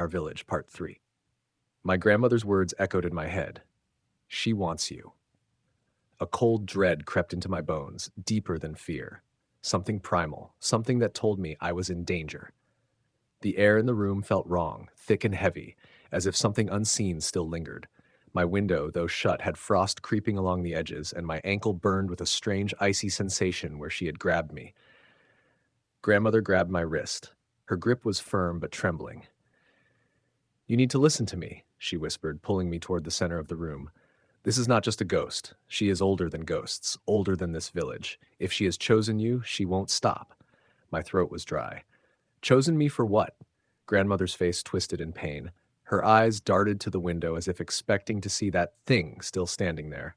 Our Village, Part 3. My grandmother's words echoed in my head. She wants you. A cold dread crept into my bones, deeper than fear. Something primal, something that told me I was in danger. The air in the room felt wrong, thick and heavy, as if something unseen still lingered. My window, though shut, had frost creeping along the edges, and my ankle burned with a strange icy sensation where she had grabbed me. Grandmother grabbed my wrist. Her grip was firm but trembling. You need to listen to me, she whispered, pulling me toward the center of the room. This is not just a ghost. She is older than ghosts, older than this village. If she has chosen you, she won't stop. My throat was dry. Chosen me for what? Grandmother's face twisted in pain. Her eyes darted to the window as if expecting to see that thing still standing there.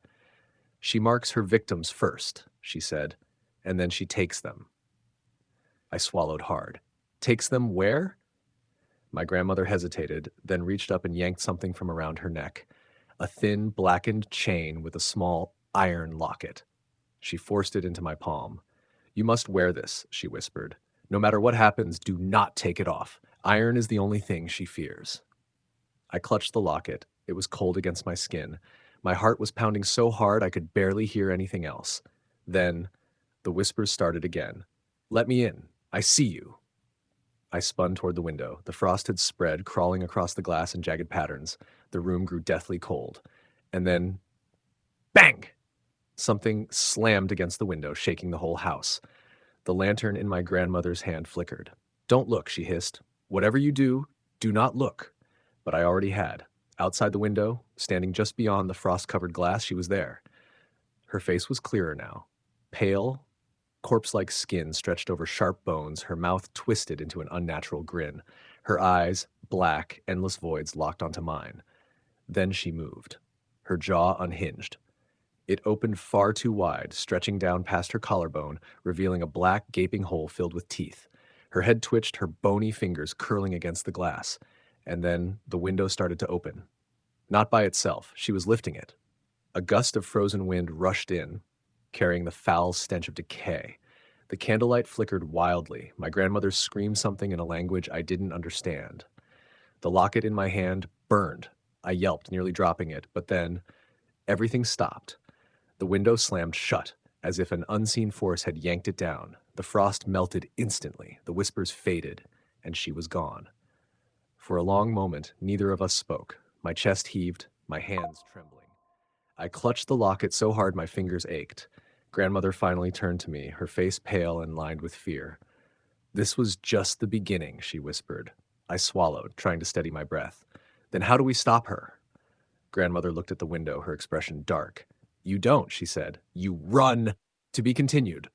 She marks her victims first, she said, and then she takes them. I swallowed hard. Takes them where? My grandmother hesitated, then reached up and yanked something from around her neck. A thin, blackened chain with a small iron locket. She forced it into my palm. You must wear this, she whispered. No matter what happens, do not take it off. Iron is the only thing she fears. I clutched the locket. It was cold against my skin. My heart was pounding so hard I could barely hear anything else. Then, the whispers started again. Let me in. I see you. I spun toward the window. The frost had spread, crawling across the glass in jagged patterns. The room grew deathly cold. And then, bang! Something slammed against the window, shaking the whole house. The lantern in my grandmother's hand flickered. Don't look, she hissed. Whatever you do, do not look. But I already had. Outside the window, standing just beyond the frost-covered glass, she was there. Her face was clearer now. Pale, corpse-like skin stretched over sharp bones, her mouth twisted into an unnatural grin. Her eyes, black, endless voids, locked onto mine. Then she moved. Her jaw unhinged. It opened far too wide, stretching down past her collarbone, revealing a black, gaping hole filled with teeth. Her head twitched, her bony fingers curling against the glass. And then the window started to open. Not by itself. She was lifting it. A gust of frozen wind rushed in, carrying the foul stench of decay. The candlelight flickered wildly. My grandmother screamed something in a language I didn't understand. The locket in my hand burned. I yelped, nearly dropping it, but then everything stopped. The window slammed shut, as if an unseen force had yanked it down. The frost melted instantly, the whispers faded, and she was gone. For a long moment, neither of us spoke. My chest heaved, my hands trembling. I clutched the locket so hard my fingers ached. Grandmother finally turned to me, her face pale and lined with fear. This was just the beginning, she whispered. I swallowed, trying to steady my breath. Then how do we stop her? Grandmother looked at the window, her expression dark. You don't, she said. You run. To be continued.